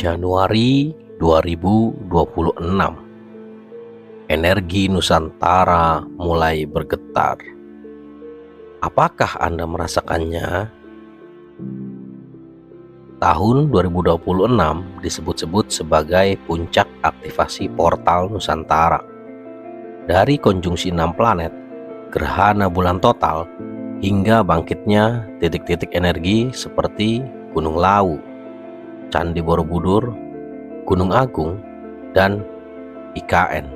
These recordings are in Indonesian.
Januari 2026, energi Nusantara mulai bergetar. Apakah Anda merasakannya? Tahun 2026 disebut-sebut sebagai puncak aktivasi portal Nusantara. Dari konjungsi 6 planet, gerhana bulan total, hingga bangkitnya titik-titik energi seperti Gunung Lawu, Candi Borobudur, Gunung Agung, dan IKN.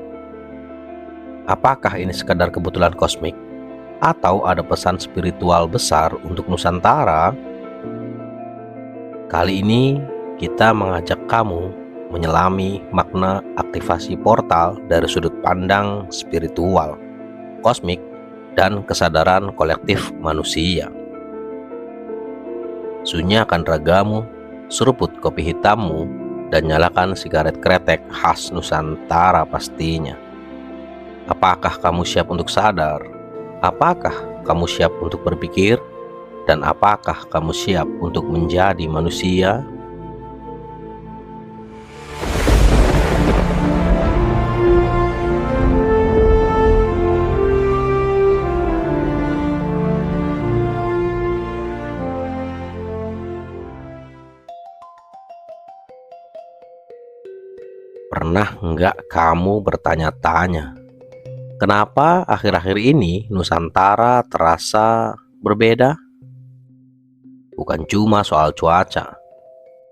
Apakah ini sekadar kebetulan kosmik atau ada pesan spiritual besar untuk Nusantara? Kali ini kita mengajak kamu menyelami makna aktivasi portal dari sudut pandang spiritual, kosmik, dan kesadaran kolektif manusia. Sunyikan ragamu, seruput kopi hitammu, dan nyalakan sigaret kretek khas Nusantara pastinya. Apakah kamu siap untuk sadar? Apakah kamu siap untuk berpikir? Dan apakah kamu siap untuk menjadi manusia? Pernah nggak kamu bertanya-tanya, kenapa akhir-akhir ini Nusantara terasa berbeda? Bukan cuma soal cuaca,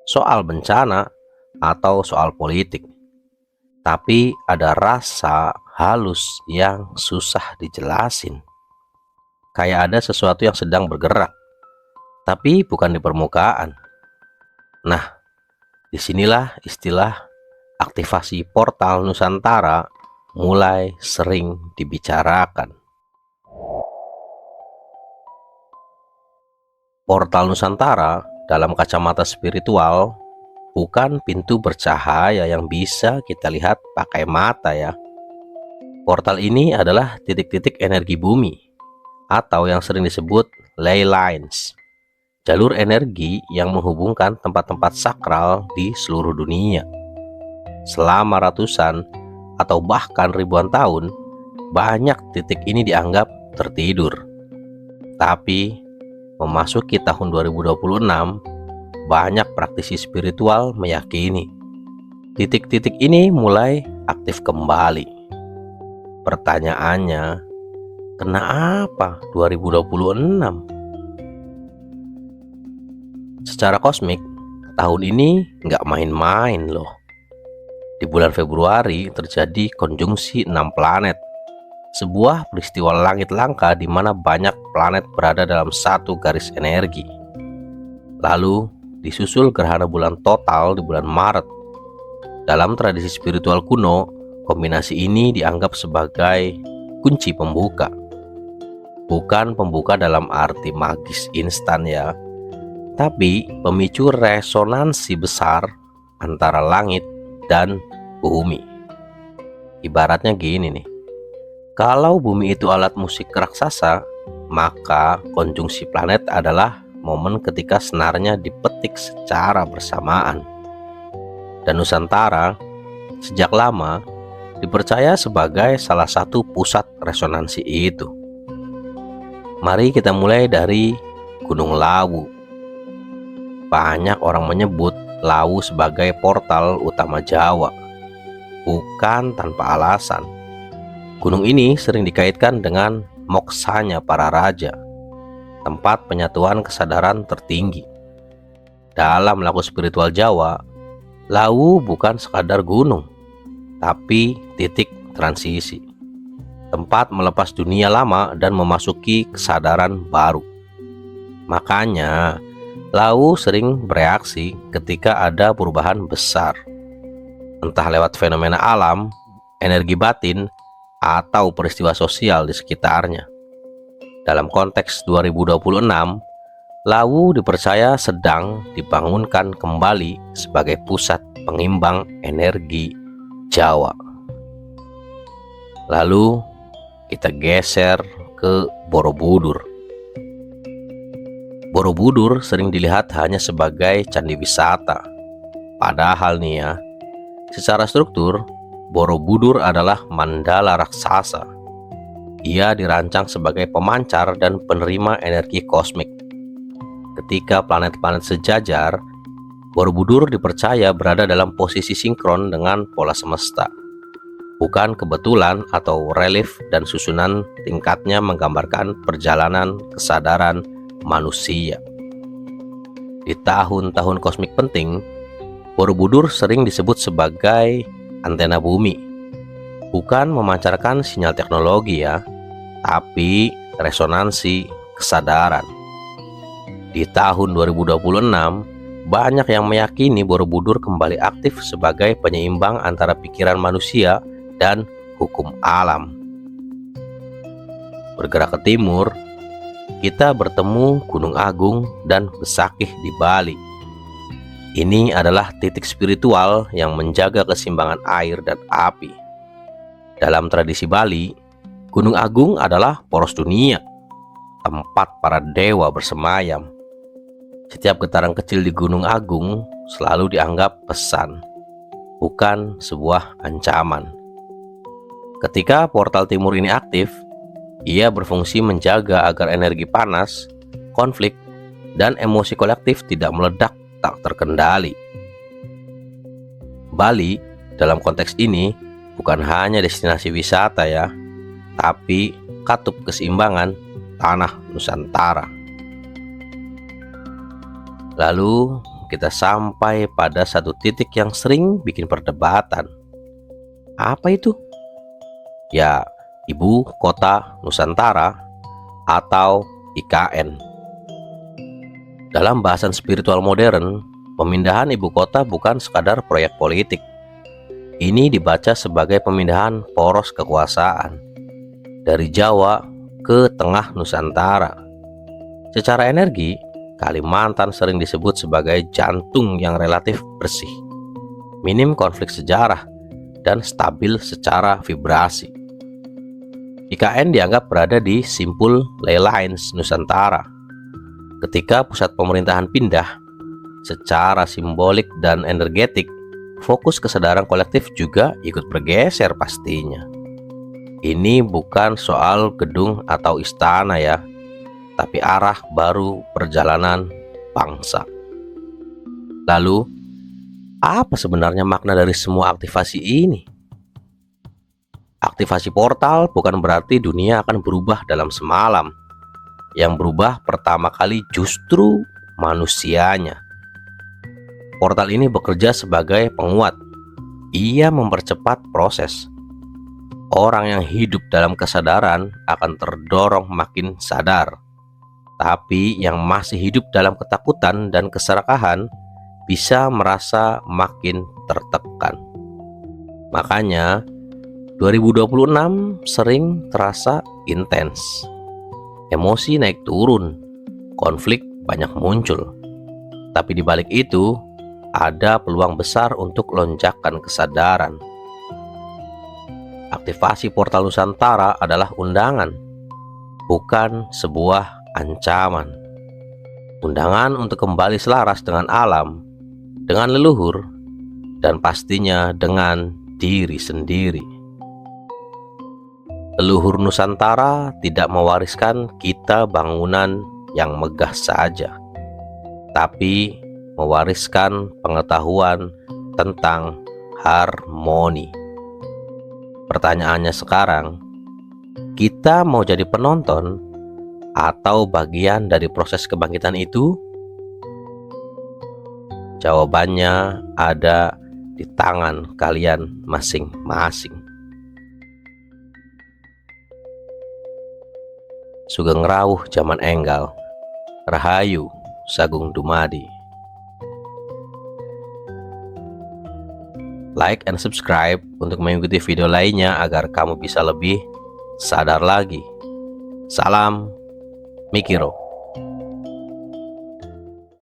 soal bencana, atau soal politik, tapi ada rasa halus yang susah dijelasin. Kayak ada sesuatu yang sedang bergerak, tapi bukan di permukaan. Nah, disinilah istilah aktivasi portal Nusantara mulai sering dibicarakan. Portal Nusantara dalam kacamata spiritual bukan pintu bercahaya yang bisa kita lihat pakai mata ya. Portal ini adalah titik-titik energi bumi atau yang sering disebut ley lines, jalur energi yang menghubungkan tempat-tempat sakral di seluruh dunia. Selama ratusan atau bahkan ribuan tahun, banyak titik ini dianggap tertidur. Tapi memasuki tahun 2026, banyak praktisi spiritual meyakini titik-titik ini mulai aktif kembali. Pertanyaannya, kenapa 2026? Secara kosmik, tahun ini nggak main-main loh. Di bulan Februari terjadi konjungsi 6 planet, sebuah peristiwa langit langka di mana banyak planet berada dalam satu garis energi. Lalu disusul gerhana bulan total di bulan Maret. Dalam tradisi spiritual kuno, kombinasi ini dianggap sebagai kunci pembuka. Bukan pembuka dalam arti magis instan ya, tapi pemicu resonansi besar antara langit dan bumi. Ibaratnya gini nih, kalau bumi itu alat musik raksasa, maka konjungsi planet adalah momen ketika senarnya dipetik secara bersamaan. Dan Nusantara sejak lama dipercaya sebagai salah satu pusat resonansi itu. Mari kita mulai dari Gunung Lawu. Banyak orang menyebut Lawu sebagai portal utama Jawa. Bukan tanpa alasan. Gunung ini sering dikaitkan dengan moksanya para raja, tempat penyatuan kesadaran tertinggi. Dalam laku spiritual Jawa, Lawu bukan sekadar gunung, tapi titik transisi, tempat melepas dunia lama dan memasuki kesadaran baru. Makanya Lawu sering bereaksi ketika ada perubahan besar, entah lewat fenomena alam, energi batin, atau peristiwa sosial di sekitarnya. Dalam konteks 2026, Lawu dipercaya sedang dibangunkan kembali sebagai pusat pengimbang energi Jawa. Lalu kita geser ke Borobudur. Borobudur sering dilihat hanya sebagai candi wisata, Padahal nih ya, secara struktur, Borobudur adalah mandala raksasa. Ia dirancang sebagai pemancar dan penerima energi kosmik. Ketika planet-planet sejajar, Borobudur dipercaya berada dalam posisi sinkron dengan pola semesta. Bukan kebetulan atau relief dan susunan tingkatnya menggambarkan perjalanan kesadaran manusia. Di tahun-tahun kosmik penting, Borobudur sering disebut sebagai antena bumi. Bukan memancarkan sinyal teknologi ya, tapi resonansi kesadaran. Di tahun 2026, banyak yang meyakini Borobudur kembali aktif sebagai penyeimbang antara pikiran manusia dan hukum alam. Bergerak ke timur, kita bertemu Gunung Agung dan Besakih di Bali. Ini adalah titik spiritual yang menjaga keseimbangan air dan api. Dalam tradisi Bali, Gunung Agung adalah poros dunia, tempat para dewa bersemayam. Setiap getaran kecil di Gunung Agung selalu dianggap pesan, bukan sebuah ancaman. Ketika portal timur ini aktif, ia berfungsi menjaga agar energi panas, konflik, dan emosi kolektif tidak meledak tak terkendali. Bali dalam konteks ini bukan hanya destinasi wisata ya, tapi katup keseimbangan tanah Nusantara. Lalu kita sampai pada satu titik yang sering bikin perdebatan. Apa itu? Ya, Ibu Kota Nusantara atau IKN. Dalam bahasan spiritual modern, pemindahan ibu kota bukan sekadar proyek politik. Ini dibaca sebagai pemindahan poros kekuasaan dari Jawa ke tengah Nusantara. Secara energi, Kalimantan sering disebut sebagai jantung yang relatif bersih, minim konflik sejarah, dan stabil secara vibrasi. IKN dianggap berada di simpul ley lines Nusantara. Ketika pusat pemerintahan pindah, secara simbolik dan energetik, fokus kesadaran kolektif juga ikut bergeser pastinya. Ini bukan soal gedung atau istana ya, tapi arah baru perjalanan bangsa. Lalu, apa sebenarnya makna dari semua aktivasi ini? Aktivasi portal bukan berarti dunia akan berubah dalam semalam. Yang berubah pertama kali justru manusianya. Portal ini bekerja sebagai penguat. Ia mempercepat proses. Orang yang hidup dalam kesadaran akan terdorong makin sadar. Tapi yang masih hidup dalam ketakutan dan keserakahan bisa merasa makin tertekan. Makanya 2026 sering terasa intens. Emosi naik turun, konflik banyak muncul. Tapi di balik itu, ada peluang besar untuk lonjakan kesadaran. Aktivasi portal Nusantara adalah undangan, bukan sebuah ancaman. Undangan untuk kembali selaras dengan alam, dengan leluhur, dan pastinya dengan diri sendiri. Leluhur Nusantara tidak mewariskan kita bangunan yang megah saja, tapi mewariskan pengetahuan tentang harmoni. Pertanyaannya sekarang, kita mau jadi penonton atau bagian dari proses kebangkitan itu? Jawabannya ada di tangan kalian masing-masing. Sugeng rawuh zaman enggal, rahayu sagung dumadi. Like and subscribe untuk mengikuti video lainnya agar kamu bisa lebih sadar lagi. Salam Mikiro.